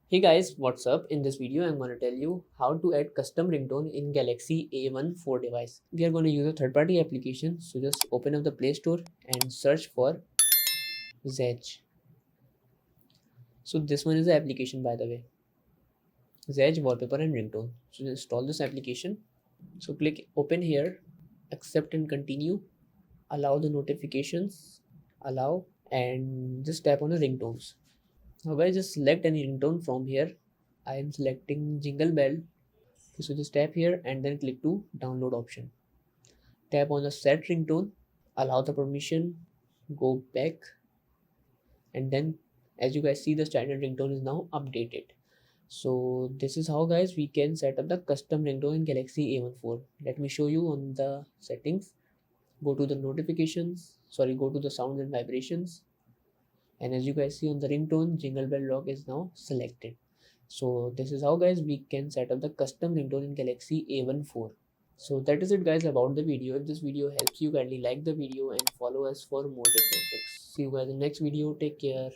Hey guys, what's up? In this video, I'm going to tell you how to add custom ringtone in Galaxy A14 device. We are going to use a third-party application, so just open up the Play Store and search for Zedge. So this one is the application, by the way, Zedge Wallpaper and Ringtone. So install this application. So click open here, accept and continue, allow the notifications, allow, and just tap on the ringtones. Now guys, just select any ringtone from here. I am selecting Jingle Bell. So just tap here and then click to download option. Tap on the set ringtone, allow the permission, go back, and then as you guys see, the standard ringtone is now updated. So this is how guys we can set up the custom ringtone in Galaxy A14. Let me show you on the settings. Go to the notifications, go to the sounds and vibrations, and as you guys see on the ringtone, Jingle Bell Rock is now selected. So this is how guys we can set up the custom ringtone in Galaxy A14. So that is it guys about the video. If this video helps you, kindly like the video and follow us for more tips and tricks. See you guys in the next video. Take care.